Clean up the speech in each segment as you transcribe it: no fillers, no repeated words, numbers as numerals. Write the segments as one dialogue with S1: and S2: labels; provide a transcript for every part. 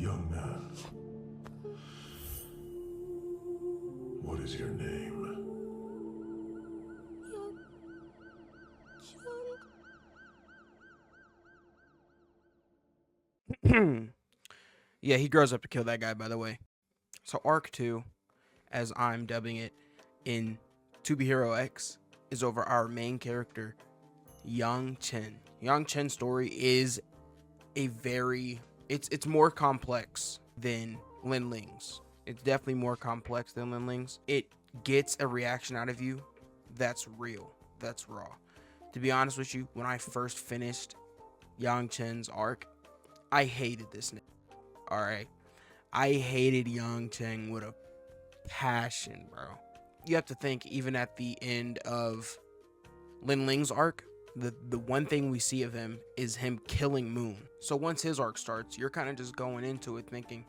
S1: Young man, what is your name?
S2: Yeah, he grows up to kill that guy, by the way. So Arc 2, as I'm dubbing it in To Be Hero X, is over our main character, Yang Chen. Yang Chen's story is a very it's more complex than Lin Ling's. It's definitely more complex than Lin Ling's. It gets a reaction out of you that's real, that's raw. To be honest with you, when I first finished Yang Chen's arc, I hated this nigga. Alright. I hated Yang Chen with a passion, bro. You have to think, even at the end of Lin Ling's arc, the one thing we see of him is him killing Moon. So once his arc starts, you're kind of just going into it thinking,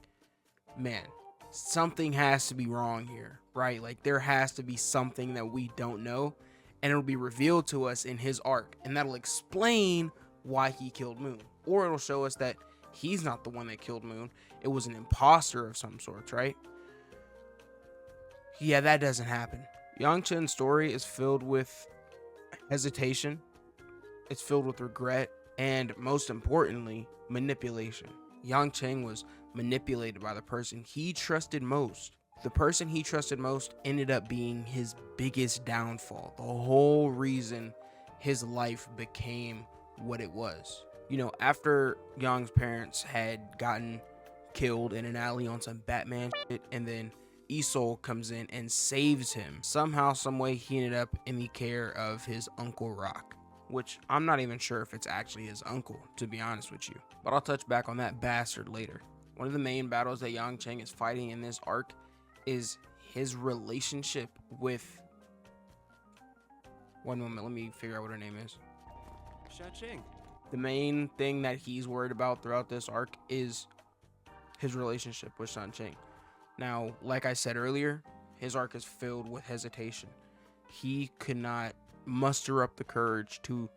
S2: man, something has to be wrong here, right? Like there has to be something that we don't know, and it'll be revealed to us in his arc, and that'll explain why he killed Moon. Or it'll show us that he's not the one that killed Moon. It was an imposter of some sorts, right? Yeah, that doesn't happen. Yang Chen's story is filled with hesitation, it's filled with regret, and most importantly, manipulation. Yang Chen was manipulated by the person he trusted most. The person he trusted most ended up being his biggest downfall. The whole reason his life became what it was. You know, after Yang's parents had gotten killed in an alley on some Batman shit, and then Isol comes in and saves him. Somehow, someway, he ended up in the care of his Uncle Rock, which I'm not even sure if it's actually his uncle, to be honest with you. But I'll touch back on that bastard later. One of the main battles that Yang Chen is fighting in this arc is his relationship with... One moment, let me figure out what her name is.
S3: Xiaoqing.
S2: The main thing that he's worried about throughout this arc is his relationship with Xiaoqing. Now, like I said earlier, his arc is filled with hesitation. He could not muster up the courage to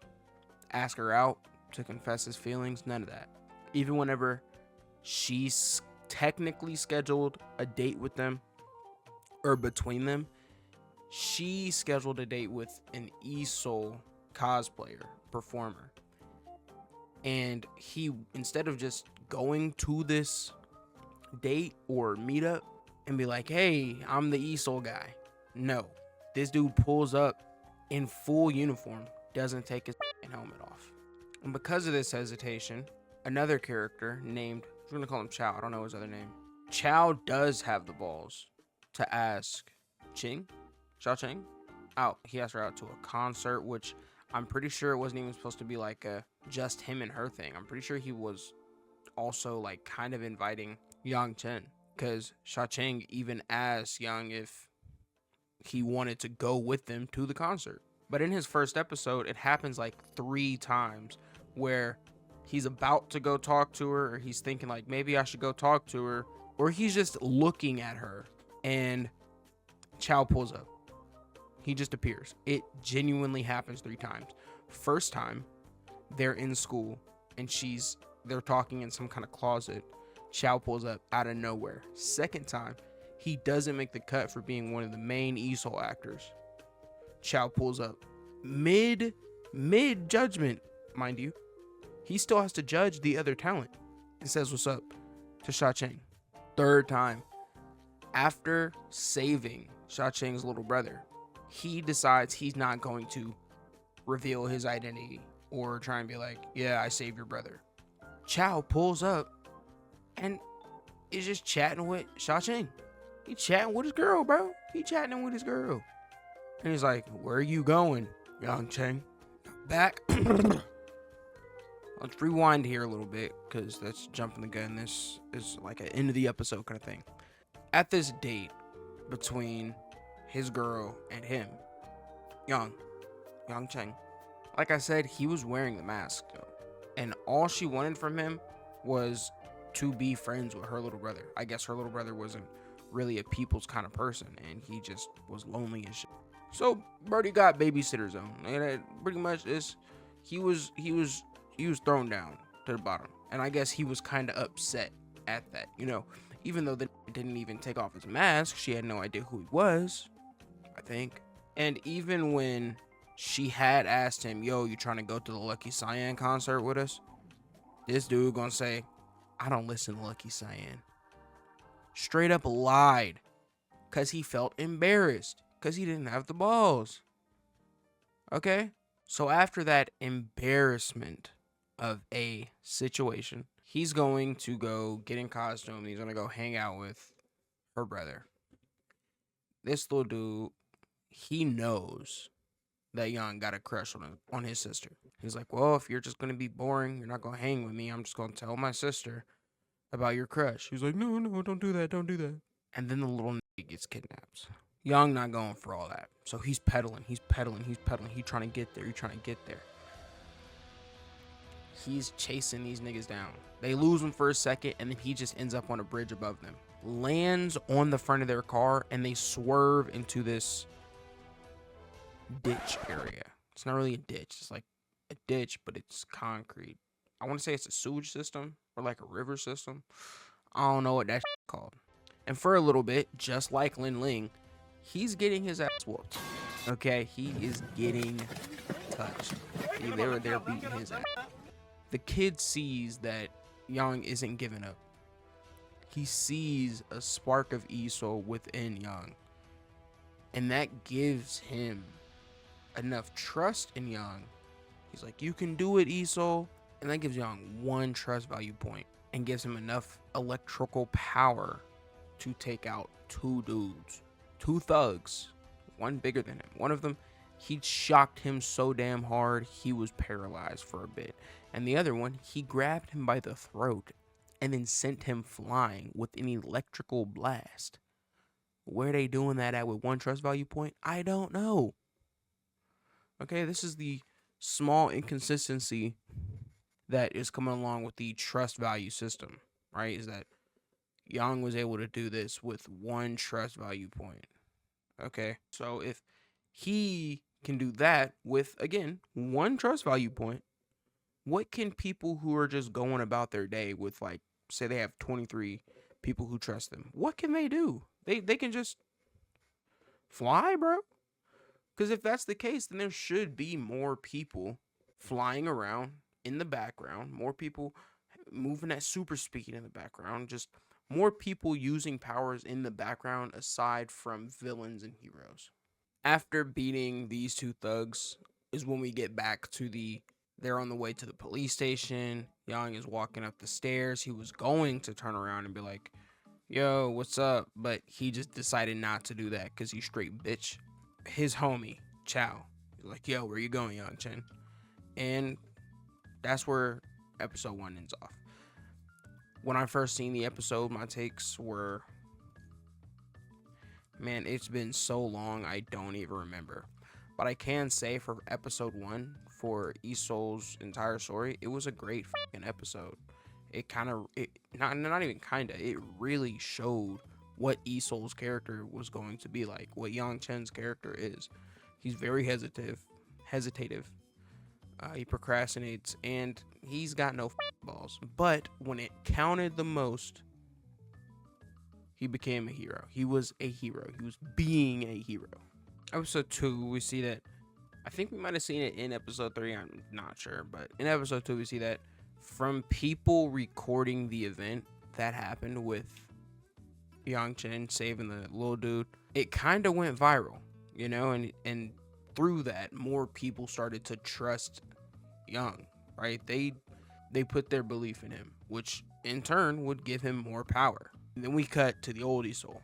S2: ask her out, to confess his feelings, none of that. Even whenever she's technically scheduled a date with them, or between them, she scheduled a date with an Isol cosplayer, performer. And he, instead of just going to this date or meetup and be like, hey, I'm the Isol guy. No, this dude pulls up in full uniform, doesn't take his helmet off. And because of this hesitation, another character named, we're gonna call him Chow, I don't know his other name. Chow does have the balls to ask Xiaoqing out. He asked her out to a concert, which I'm pretty sure it wasn't even supposed to be like a just him and her thing. I'm pretty sure he was also like kind of inviting Yang Chen, because Xiaoqing even asked Yang if he wanted to go with them to the concert. But in his first episode, it happens like 3 times where he's about to go talk to her, or he's thinking like, maybe I should go talk to her, or he's just looking at her and Chow pulls up. He just appears. It genuinely happens 3 times. First time, they're in school and they're talking in some kind of closet. Chow pulls up out of nowhere. Second time, he doesn't make the cut for being one of the main Isol actors. Chow pulls up mid judgment, mind you. He still has to judge the other talent and says what's up to Xiaoqing. Third time, after saving Xiaoqing's little brother, he decides he's not going to reveal his identity or try and be like, yeah, I saved your brother. Chow pulls up and is just chatting with Xiaoqing. He chatting with his girl, bro. He chatting with his girl. And he's like, where are you going, Yang Chen? Back. Let's rewind here a little bit, because that's jumping the gun. This is like an end of the episode kind of thing. At this date between his girl and him, Yang Chen, like I said, he was wearing the mask though. And all she wanted from him was to be friends with her little brother. I guess her little brother wasn't really a people's kind of person, and he just was lonely and shit. So Birdie got babysitter zone, and it pretty much is he was thrown down to the bottom, and I guess he was kind of upset at that, you know, even though the didn't even take off his mask, she had no idea who he was, I think. And even when she had asked him, yo, you trying to go to the Lucky Cyan concert with us? This dude gonna say, I don't listen to Lucky Cyan. Straight up lied. Because he felt embarrassed. Because he didn't have the balls. Okay? So after that embarrassment of a situation, he's going to go get in costume. He's going to go hang out with her brother. This little dude, he knows that Young got a crush on his sister. He's like, well, if you're just going to be boring, you're not going to hang with me, I'm just going to tell my sister about your crush. He's like, no, don't do that, don't do that. And then the little nigga gets kidnapped. Young not going for all that. So he's pedaling. He's trying to get there. He's chasing these niggas down. They lose him for a second, and then he just ends up on a bridge above them. Lands on the front of their car, and they swerve into this ditch area. It's not really a ditch. It's like a ditch, but it's concrete. I want to say it's a sewage system or like a river system. I don't know what that's called. And for a little bit, just like Lin Ling, he's getting his ass whooped. Okay, he is getting touched. They were there beating his ass. The kid sees that Yang isn't giving up. He sees a spark of Iso within Yang. And that gives him enough trust in Yang. He's like, you can do it, Iso. And that gives Yang 1 trust value point and gives him enough electrical power to take out 2 dudes, 2 thugs, one bigger than him. One of them, he shocked him so damn hard, he was paralyzed for a bit. And the other one, he grabbed him by the throat and then sent him flying with an electrical blast. Where they doing that at with 1 trust value point? I don't know. Okay, this is the small inconsistency that is coming along with the trust value system, right? Is that Yang was able to do this with 1 trust value point. Okay, so if he can do that with, again, 1 trust value point, what can people who are just going about their day with, like, say they have 23 people who trust them, what can they do? They can just fly, bro. Because if that's the case, then there should be more people flying around in the background, more people moving at super speed in the background, just more people using powers in the background aside from villains and heroes. After beating these 2 thugs is when we get back to they're on the way to the police station. Yang is walking up the stairs. He was going to turn around and be like, yo, what's up? But he just decided not to do that because he's straight bitch. His homie, Chow, he's like, yo, where you going, Yang Chen? And that's where episode 1 ends off. When I first seen the episode, my takes were, man, it's been so long, I don't even remember. But I can say for episode 1, for Isol's entire story, it was a great fucking episode. It not even kinda, it really showed what Isol's character was going to be like, what Yang Chen's character is. He's very hesitative. He procrastinates, and he's got no balls. But when it counted the most, he became a hero. He was a hero. He was being a hero. Episode 2, we see that, I think we might have seen it in episode 3, I'm not sure, but in episode 2, we see that from people recording the event that happened with Yang Chen saving the little dude, it kind of went viral, you know, and through that, more people started to trust Yang, right? They put their belief in him, which in turn would give him more power. And then we cut to the old Isol.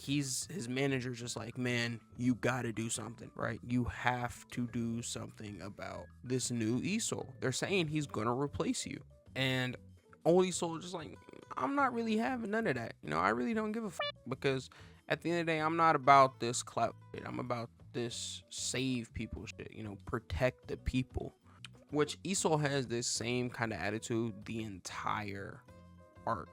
S2: His manager's just like, man, you gotta do something, right? You have to do something about this new Isol. They're saying he's gonna replace you. And old Isol is just like, I'm not really having none of that. You know, I really don't give a because at the end of the day, I'm not about this clout shit. I'm about this save people shit, you know, protect the people. Which Isol has this same kind of attitude the entire arc.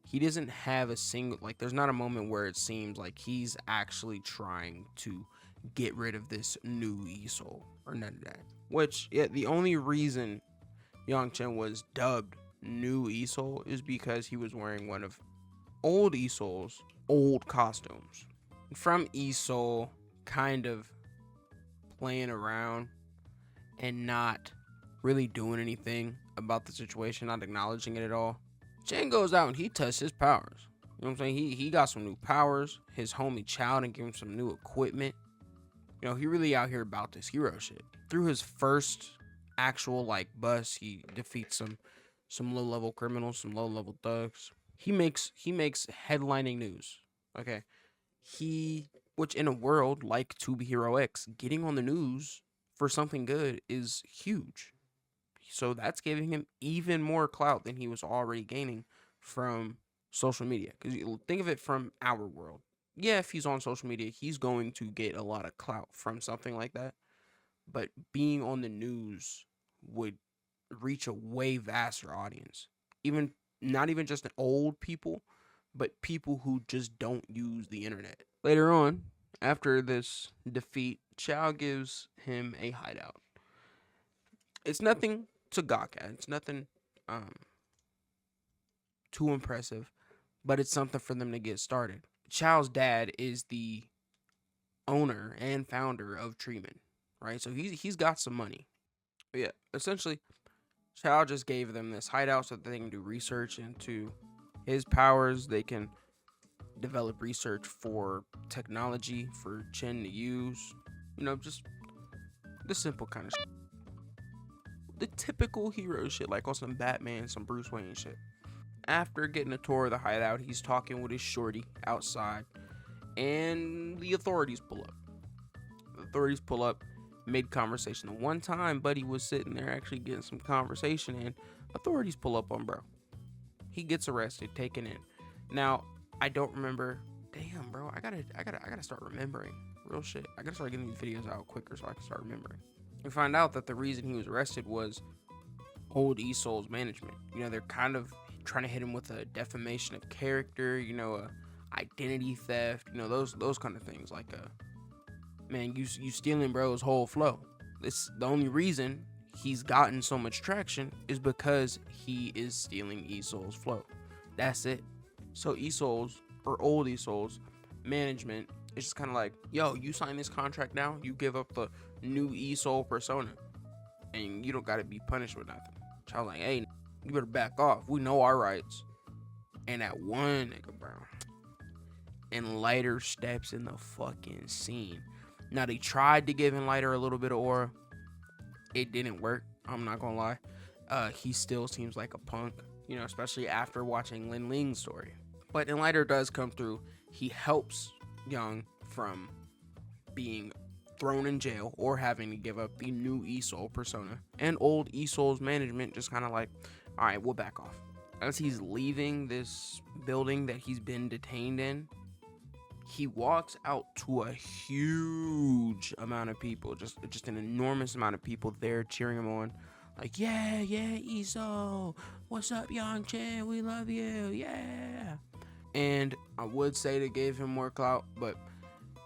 S2: He doesn't have a single, like, there's not a moment where it seems like he's actually trying to get rid of this new Isol or none of that. Which, yeah, the only reason Yang Chen was dubbed new Esol is because he was wearing one of old Esol's old costumes. From Esol kind of playing around and not really doing anything about the situation, not acknowledging it at all, Chang goes out and he tests his powers. You know what I'm saying? He got some new powers. His homie Chow and gave him some new equipment. You know, he really out here about this hero shit. Through his first actual like bust, he defeats some low level criminals, some low level thugs. He makes headlining news. Okay. Which in a world like To Be Hero X, getting on the news for something good is huge. So that's giving him even more clout than he was already gaining from social media. Because think of it from our world. Yeah, if he's on social media, he's going to get a lot of clout from something like that. But being on the news would reach a way vaster audience. Even not even just old people, but people who just don't use the internet. Later on, after this defeat, Chow gives him a hideout. It's nothing to gawk at. It's nothing too impressive, but it's something for them to get started. Chow's dad is the owner and founder of Treatment, right? So he's got some money. But yeah, essentially, Chow just gave them this hideout so that they can do research into his powers. They can develop research for technology for Chen to use. You know, just the simple kind of shit. The typical hero shit, like on some Batman, some Bruce Wayne shit. After getting a tour of the hideout, he's talking with his shorty outside, and the authorities pull up. The authorities pull up mid-conversation. The one time Buddy was sitting there actually getting some conversation, and authorities pull up on bro. He gets arrested, taken in. Now, I don't remember. Damn, bro, I gotta start remembering. Real shit. I gotta start getting these videos out quicker so I can start remembering. We find out that the reason he was arrested was old Esol's management. You know, they're kind of trying to hit him with a defamation of character, you know, a identity theft, you know, those kind of things. Like, man, you stealing bro's whole flow. This the only reason he's gotten so much traction is because he is stealing Esol's flow. That's it. So Esol's or old Esol's management is just kind of like, yo, you sign this contract now, you give up the new Esol persona, and you don't gotta be punished with nothing. Child like, hey, you better back off. We know our rights. And that one nigga, bro, and Lighter steps in the fucking scene. Now they tried to give Lighter a little bit of aura. It didn't work. I'm not gonna lie. He still seems like a punk, you know, especially after watching Lin Ling's story. But Lighter does come through. He helps Young from being thrown in jail or having to give up the new Esol persona. And old Esol's management just kind of like, all right, we'll back off. As he's leaving this building that he's been detained in, he walks out to a huge amount of people, just an enormous amount of people there cheering him on. Like, yeah, Esol, what's up, Yang Chen? We love you, yeah. And I would say they gave him more clout, but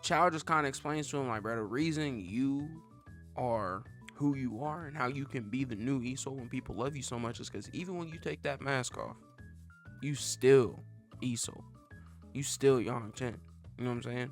S2: Chow just kind of explains to him, like, bro, the reason you are who you are and how you can be the new Esol when people love you so much is because even when you take that mask off, you still Esol. You still Yang Chen. You know what I'm saying?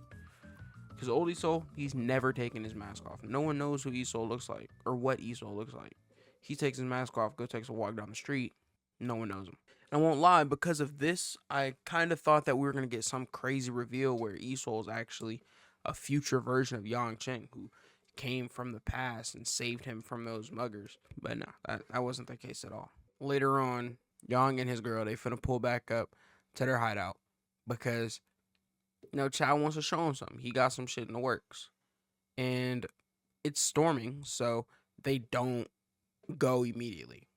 S2: Because old Esol, he's never taken his mask off. No one knows who Esol looks like or what Esol looks like. He takes his mask off, go takes a walk down the street. No one knows him. And I won't lie, because of this, I kind of thought that we were going to get some crazy reveal where Esol is actually a future version of Yang Chen who came from the past and saved him from those muggers. But no, that wasn't the case at all. Later on, Yang and his girl, they finna pull back up to their hideout because, you know, Chow wants to show him something. He got some shit in the works. And it's storming, so they don't go immediately.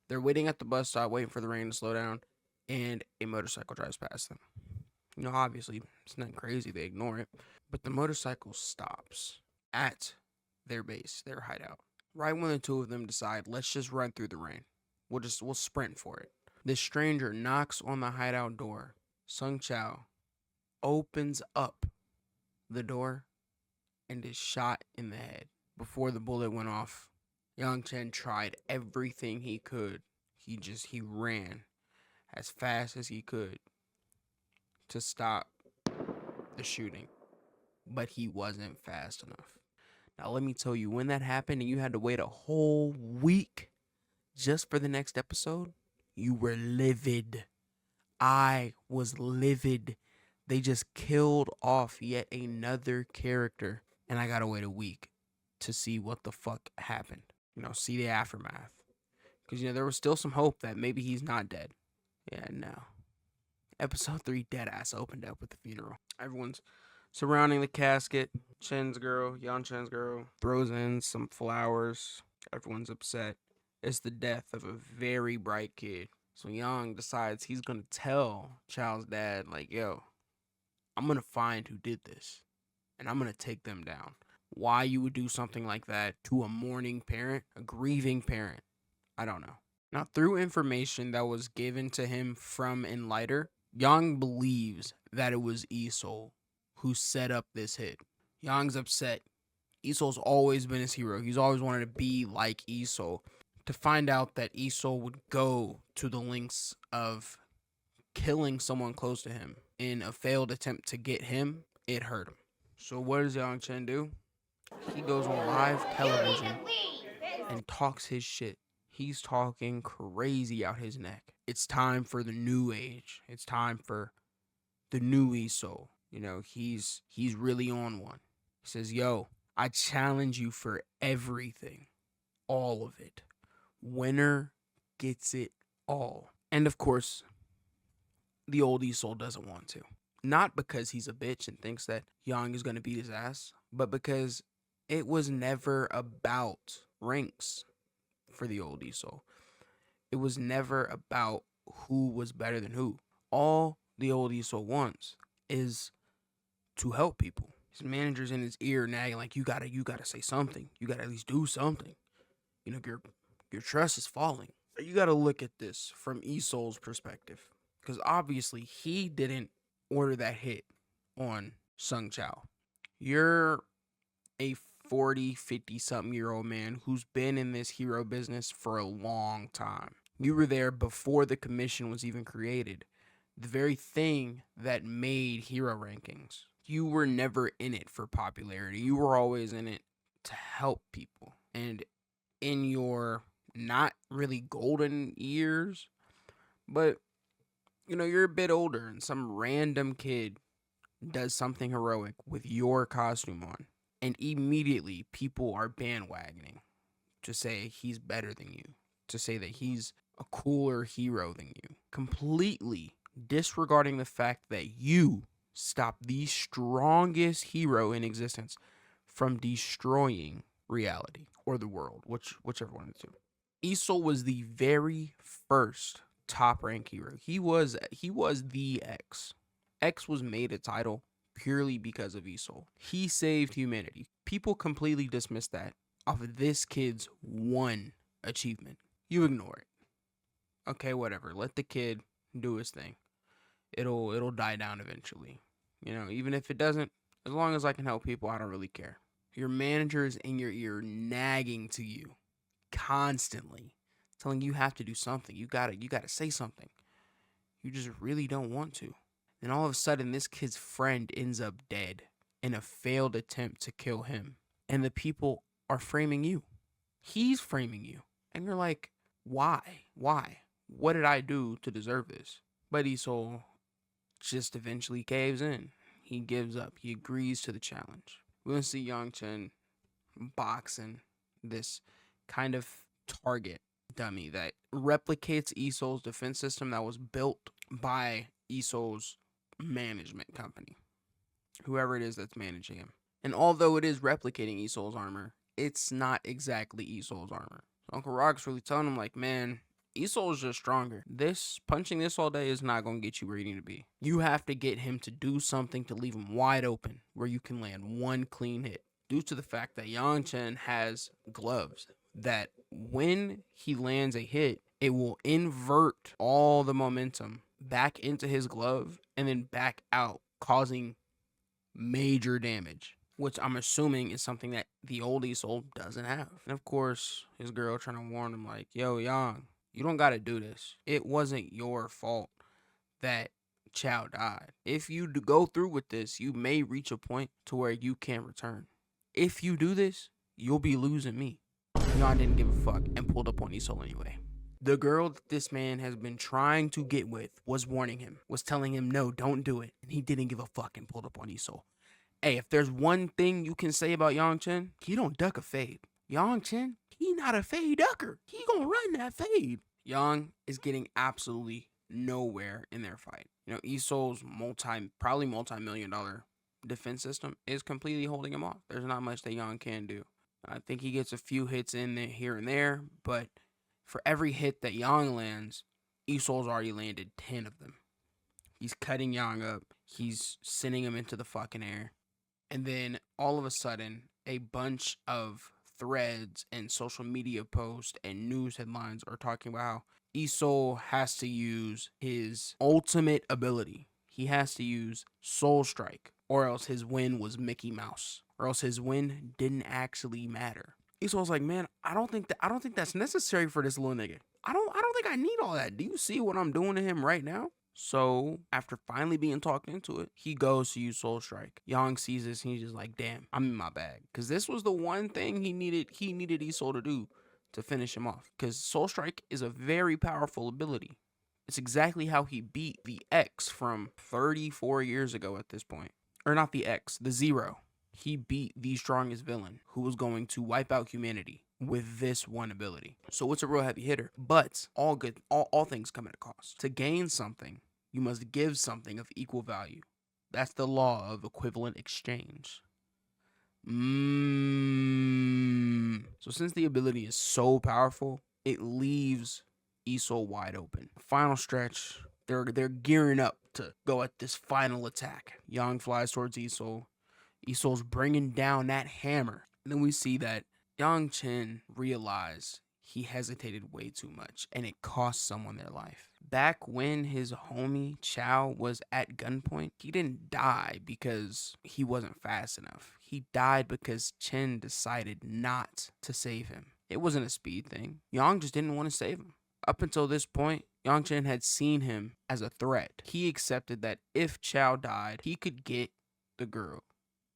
S2: They're waiting at the bus stop, waiting for the rain to slow down, and a motorcycle drives past them. You know, obviously, it's nothing crazy. They ignore it. But the motorcycle stops at their base, their hideout. Right when the two of them decide, let's just run through the rain. We'll sprint for it. This stranger knocks on the hideout door. Sung Chow opens up the door and is shot in the head. Before the bullet went off, Yang Chen tried everything he could. he ran as fast as he could to stop the shooting, but he wasn't fast enough. Now, let me tell you, when that happened and you had to wait a whole week just for the next episode, you were livid. I was livid. They just killed off yet another character, and I gotta wait a week to see what the fuck happened. See the aftermath. Because, there was still some hope that maybe he's not dead. Yeah, no. Episode 3, Deadass, opened up with the funeral. Everyone's surrounding the casket. Yang Chen's girl, throws in some flowers. Everyone's upset. It's the death of a very bright kid. So Yang decides he's going to tell Chao's dad, like, yo, I'm going to find who did this. And I'm going to take them down. Why you would do something like that to a mourning parent, a grieving parent, I don't know. Now, through information that was given to him from Enlighter, Yang believes that it was Isol who set up this hit. Yang's upset. Isol's always been his hero. He's always wanted to be like Isol. To find out that Isol would go to the lengths of killing someone close to him in a failed attempt to get him, it hurt him. So what does Yang Chen do? He goes on live television and talks his shit. He's talking crazy out his neck. It's time for the new age. It's time for the new Isol. He's really on one. He says, yo, I challenge you for everything. All of it. Winner gets it all. And of course, the old Isol doesn't want to. Not because he's a bitch and thinks that Yang is going to beat his ass, but because it was never about ranks for the old Isol. It was never about who was better than who. All the old Isol wants is to help people. His manager's in his ear nagging like, you gotta say something. You gotta at least do something. Your trust is falling. You gotta look at this from Isol's perspective. Because obviously he didn't order that hit on Sung Chao. You're a 40, 50-something year old man who's been in this hero business for a long time. You were there before the commission was even created. The very thing that made hero rankings. You were never in it for popularity. You were always in it to help people. And in your not really golden years, but you're a bit older and some random kid does something heroic with your costume on. And immediately people are bandwagoning to say he's better than you, to say that he's a cooler hero than you, completely disregarding the fact that you stopped the strongest hero in existence from destroying reality or the world, whichever one of the two. Isol was the very first top rank hero. He was the X. X was made a title purely because of Isol. He saved humanity. People completely dismiss that off of this kid's one achievement. You ignore it. Okay, whatever. Let the kid do his thing. It'll die down eventually. Even if it doesn't, as long as I can help people, I don't really care. Your manager is in your ear nagging to you constantly, telling you have to do something. You gotta say something. You just really don't want to. And all of a sudden, this kid's friend ends up dead in a failed attempt to kill him. And the people are framing you. He's framing you. And you're like, why? Why? What did I do to deserve this? But Isol just eventually caves in. He gives up. He agrees to the challenge. We're going to see Yang Chen boxing this kind of target dummy that replicates Isol's defense system that was built by Isol's management company, whoever it is that's managing him. And although it is replicating Isol's armor, it's not exactly Isol's armor. So Uncle Rock's really telling him, like, man, Isol's just stronger. Punching this all day is not going to get you where you need to be. You have to get him to do something to leave him wide open where you can land one clean hit. Due to the fact that Yang Chen has gloves that when he lands a hit, it will invert all the momentum back into his glove and then back out, causing major damage, which I'm assuming is something that the old Isol doesn't have. And of course, his girl trying to warn him like, yo, Yang, You don't gotta do this. It wasn't your fault that Chow died. If you go through with this, you may reach a point to where you can't return. If you do this, you'll be losing me. Yon didn't give a fuck and pulled up on Isol anyway. The girl that this man has been trying to get with was warning him, was telling him, no, don't do it. And he didn't give a fuck and pulled up on Isol. Hey, if there's one thing you can say about Yang Chen, he don't duck a fade. Yang Chen, he not a fade ducker. He gonna run that fade. Yang is getting absolutely nowhere in their fight. You know, Isol's probably multi-million-dollar defense system is completely holding him off. There's not much that Yang can do. I think he gets a few hits in there, here and there, but for every hit that Yang lands, Isol's already landed 10 of them. He's cutting Yang up. He's sending him into the fucking air. And then all of a sudden, a bunch of threads and social media posts and news headlines are talking about how Isol has to use his ultimate ability. He has to use Soul Strike, or else his win was Mickey Mouse, or else his win didn't actually matter. Isol's like, man, I don't think that's necessary for this little nigga. I don't think I need all that. Do you see what I'm doing to him right now? So, after finally being talked into it, he goes to use Soul Strike. Yang sees this and he's just like, damn, I'm in my bag. Because this was the one thing he needed Isol to do to finish him off. Because Soul Strike is a very powerful ability. It's exactly how he beat the X from 34 years ago at this point. Or not the X, the Zero. He beat the strongest villain who was going to wipe out humanity with this one ability. So it's a real heavy hitter. But all things come at a cost. To gain something, you must give something of equal value. That's the law of equivalent exchange. So since the ability is so powerful, it leaves Isol wide open. Final stretch. They're gearing up to go at this final attack. Yang flies towards Isol. Isol's bringing down that hammer. And then we see that Yang Chen realized he hesitated way too much, and it cost someone their life. Back when his homie Chow was at gunpoint, he didn't die because he wasn't fast enough. He died because Chen decided not to save him. It wasn't a speed thing. Yang just didn't want to save him. Up until this point, Yang Chen had seen him as a threat. He accepted that if Chow died, he could get the girl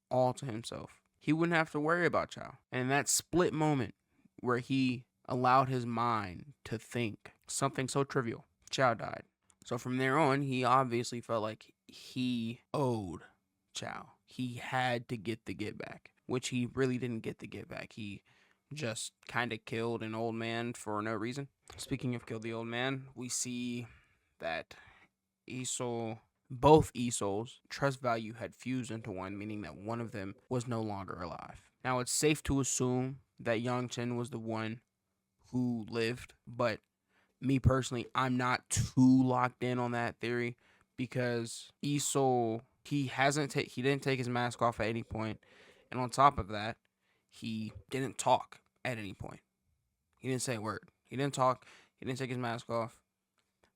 S2: all to himself. He wouldn't have to worry about Chow. And in that split moment where he allowed his mind to think something so trivial, Chow died. So from there on, he obviously felt like he owed Chow. He had to get the get back, which he really didn't get the get back. He just kind of killed an old man for no reason. Speaking of kill the old man, we see that both Isol's trust value had fused into one, meaning that one of them was no longer alive. Now, it's safe to assume that Yang Chen was the one who lived, but me personally, I'm not too locked in on that theory because Isol, he didn't take his mask off at any point, and on top of that, he didn't talk at any point. He didn't say a word. He didn't talk. He didn't take his mask off.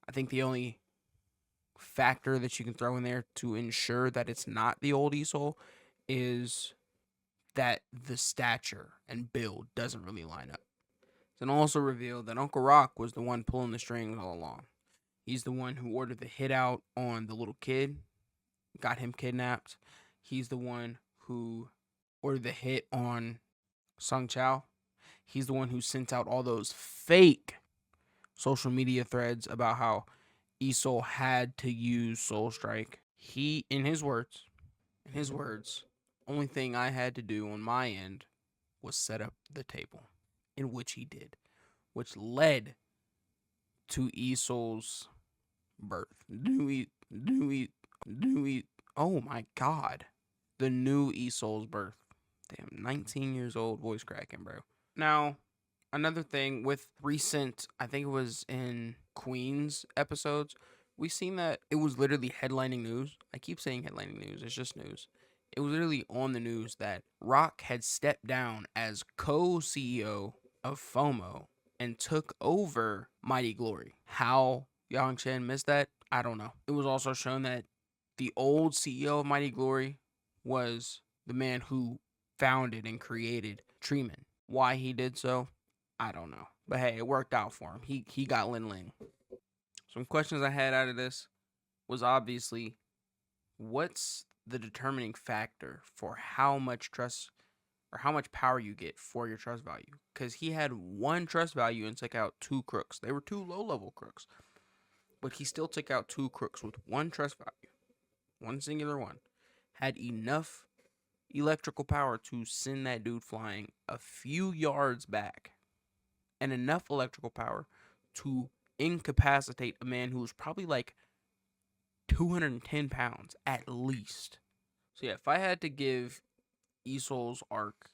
S2: I think the only factor that you can throw in there to ensure that it's not the old Isol is that the stature and build doesn't really line up. Then also revealed that Uncle Rock was the one pulling the strings all along. He's the one who ordered the hit out on the little kid, got him kidnapped. He's the one who ordered the hit on Sung Chow. He's the one who sent out all those fake social media threads about how Isol had to use Soul Strike. He, in his words, only thing I had to do on my end was set up the table, in which he did, which led to Isol's birth. Oh my God. The new Isol's birth. Damn, 19 years old, voice cracking, bro. Now, another thing with recent, I think it was in Queen's episodes, we seen that it was literally headlining news. I keep saying headlining news, it's just news. It was literally on the news that Rock had stepped down as co-CEO of FOMO and took over Mighty Glory. How Yang Chen missed that, I don't know. It was also shown that the old CEO of Mighty Glory was the man who founded and created Treeman. Why he did so, I don't know. But hey, it worked out for him. He got Lin Ling. Some questions I had out of this was obviously, what's the determining factor for how much trust or how much power you get for your trust value? Because he had one trust value and took out 2 crooks. They were 2 low-level crooks, but he still took out 2 crooks with one trust value, one singular one. Had enough electrical power to send that dude flying a few yards back, and enough electrical power to incapacitate a man who's probably like 210 pounds at least. So yeah, if I had to give Isol's arc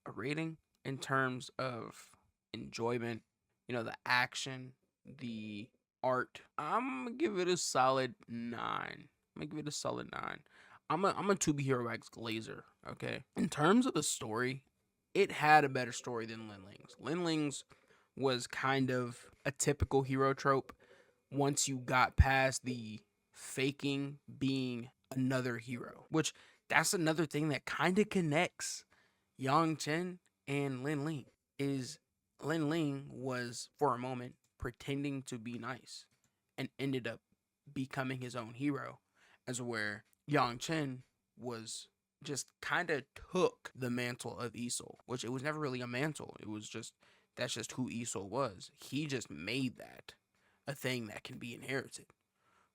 S2: a rating in terms of enjoyment, the action, the art, I'm gonna give it a solid 9. I'm gonna give it a solid 9. I'm a To Be Hero X Glazer, okay? In terms of the story, it had a better story than Lin Ling's. Lin Ling's was kind of a typical hero trope once you got past the faking being another hero, which that's another thing that kind of connects Yang Chen and Lin Ling. Is Lin Ling was for a moment pretending to be nice and ended up becoming his own hero, as where Yang Chen was just kind of took the mantle of Isol, which it was never really a mantle. It was just, that's just who Isol was. He just made that a thing that can be inherited,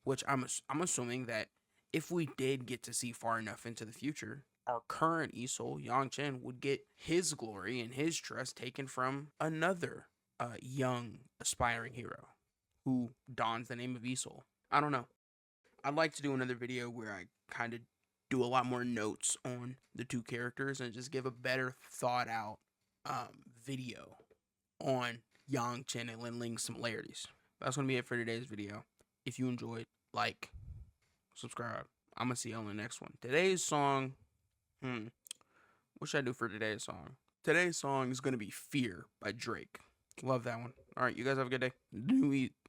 S2: which I'm assuming that if we did get to see far enough into the future, our current Isol, Yang Chen, would get his glory and his trust taken from another young aspiring hero who dons the name of Isol. I don't know. I'd like to do another video where I kind of do a lot more notes on the 2 characters and just give a better thought out video on Yang Chen and Lin Ling's similarities. That's going to be it for today's video. If you enjoyed, like, subscribe. I'm going to see you on the next one. Today's song, what should I do for today's song? Today's song is going to be Fear by Drake. Love that one. All right, you guys have a good day.